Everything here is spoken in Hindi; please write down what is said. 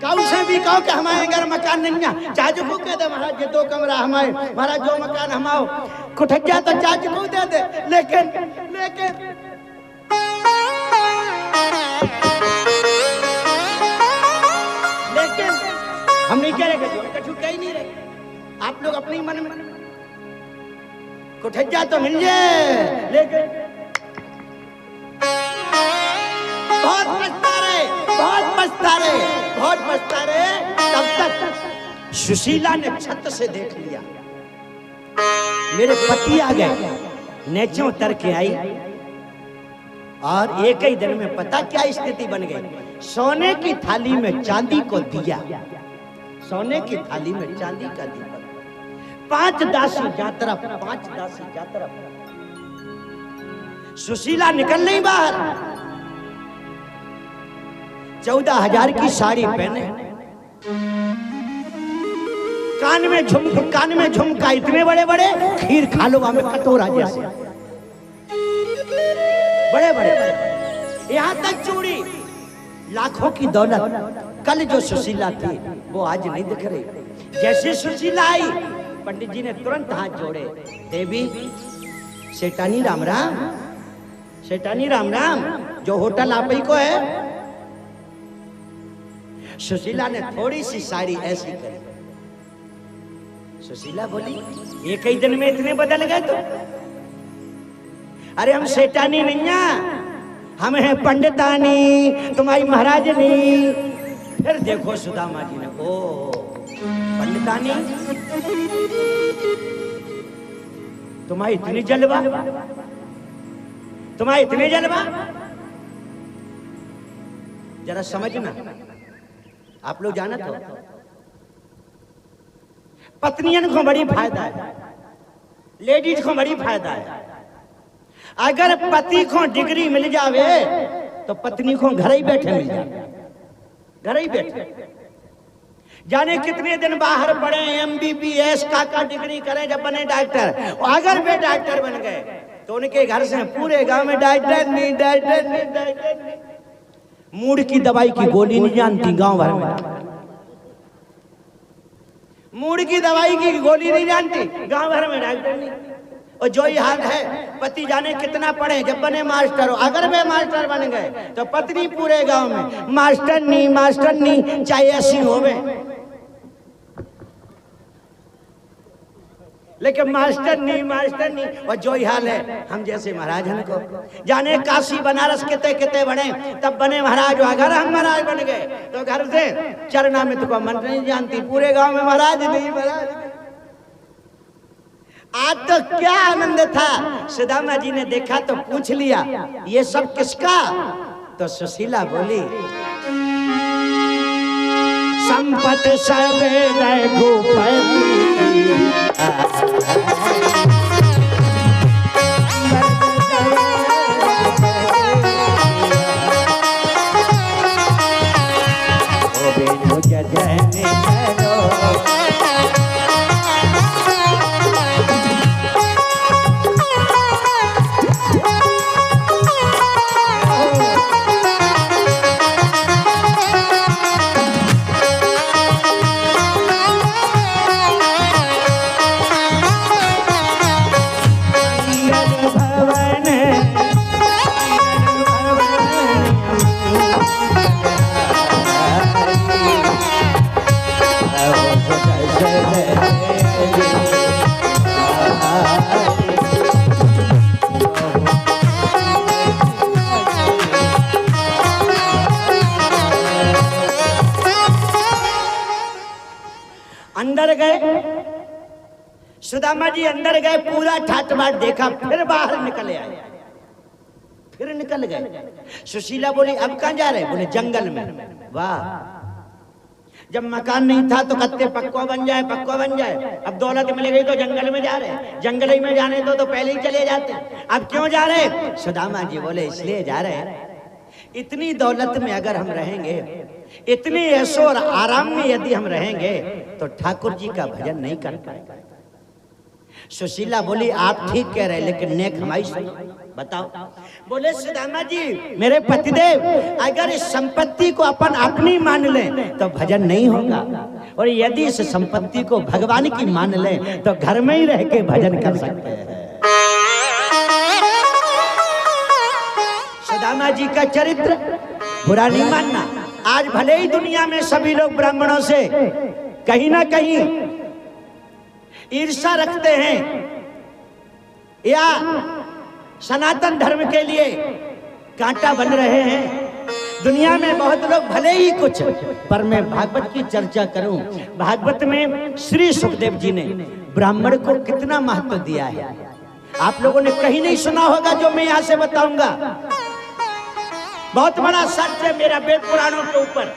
काऊ से भी कहो कि हमारे घर मकान नहीं है, चाचू को कह दे महाराज ये 2 कमरा हमारे, महाराज जो मकान हमाओ कुठज्जा तो चाचू को दे दे। लेकिन हम नहीं कह रहे कछु कह ही नहीं रहे। आप लोग अपने मन में कुठज्जा तो मिल जाए, लेकिन बहुत पछता रहे, बहुत पछता रहे, बहुत पछता रहे। तब तक सुशीला ने छत से देख लिया, मेरे पति आ गए, नीचे उतर के आई और एक ही दिन में पता क्या स्थिति बन गई। सोने की थाली में चांदी को दिया, सोने की थाली में चांदी का दीपक, 5 दासी यात्रा, 5 दासी यात्रा। सुशीला निकल नहीं बाहर, 14,000 की साड़ी पहने, कान में झुमका इतने बड़े बड़े, खीर खा लो में कटोरा जैसे बड़े बड़े, यहां तक चूड़ी, लाखों की दौलत। कल जो सुशीला थी वो आज नहीं दिख रही। जैसे सुशीला आई, पंडित जी ने तुरंत हाथ जोड़े, देवी सेठानी राम राम, सेठानी राम राम, जो होटल आप ही को है। सुशीला ने थोड़ी सी साड़ी ऐसी करी। सुशीला बोली एक ही दिन में इतने बदल गए तो? अरे हम सेठानी नहीं है, हम हैं पंडितानी, तुम्हारी महाराजनी। फिर देखो सुदामा जी ने, ओ पंडितानी, तुम्हारी इतनी जलवा, तुम्हारी इतनी जलवा, जरा समझना। आप लोग जाना तो पत्नियन को बड़ी फायदा है, लेडीज को बड़ी फायदा है। अगर पति को डिग्री मिल जावे तो पत्नी को घर ही बैठे मिल जावे, घर ही बैठे। जाने कितने दिन बाहर पढ़े, MBBS का डिग्री करें, जब बने डॉक्टर। अगर वे डॉक्टर बन गए तो उनके घर से पूरे गांव में डॉक्टर नहीं, डॉक्टर नहीं, डॉक्टर नहीं। मूड की दवाई की गोली नहीं जानती गांव भर में, मूड की दवाई की गोली नहीं जानती गांव भर में डॉक्टर नहीं। और जो ही हाल है, पति जाने कितना पढ़े, जब बने मास्टर हो, अगर वे मास्टर बन गए तो पत्नी पूरे गांव में मास्टर नहीं, मास्टर नहीं, चाहे ऐसी होवे, लेकिन मास्टर नहीं, मास्टर नहीं। और जो ही हाल है हम जैसे महाराज को, जाने काशी बनारस कितने कितने बने, तब बने महाराज। अगर हम महाराज बन गए तो घर से चरणामृत को मंत्र नहीं जानती, पूरे गांव में महाराज नहीं, महाराज। आज तो क्या आनंद था। सुदामा जी ने देखा तो पूछ लिया ये सब किसका? तो सुशीला बोली संपत सब रघुपति अंदर गए। सुदामा जी अंदर गए, पूरा ठाट बाट देखा, फिर बाहर निकले आए, फिर निकल गए। सुशीला बोली अब कहां जा रहे? बोले जंगल में। वाह, जब मकान नहीं था तो कत्ते पक्का बन जाए, पक्का बन जाए। अब दौलत मिल गई तो जंगल में जा रहे, जंगल ही में जाने दो तो पहले ही चले जाते। अब क्यों जा रहे? सुदामा जी बोले इसलिए जा रहे हैं, इतनी दौलत में अगर हम रहेंगे, इतने ऐशो और आराम में यदि हम रहेंगे तो ठाकुर जी का भजन नहीं कर पाएंगे। सुशीला बोली आप ठीक कह रहे, लेकिन नेक हमारी सुनो। बताओ। बोले सुदामा जी मेरे पतिदेव, अगर इस संपत्ति को अपन अपनी मान लें तो भजन नहीं होगा, और यदि इस संपत्ति को भगवान की मान लें तो घर में ही रह के भजन कर सकते हैं। सुदामा जी का चरित्र बुरा नहीं मानना। आज भले ही दुनिया में सभी लोग ब्राह्मणों से कहीं ना कहीं ईर्ष्या रखते हैं या सनातन धर्म के लिए कांटा बन रहे हैं, दुनिया में बहुत लोग भले ही कुछ, पर मैं भागवत की चर्चा करूं। भागवत में श्री सुखदेव जी ने ब्राह्मण को कितना महत्व दिया है, आप लोगों ने कहीं नहीं सुना होगा जो मैं यहां से बताऊंगा। बहुत बड़ा सत्य है मेरा वेद पुराणों के ऊपर।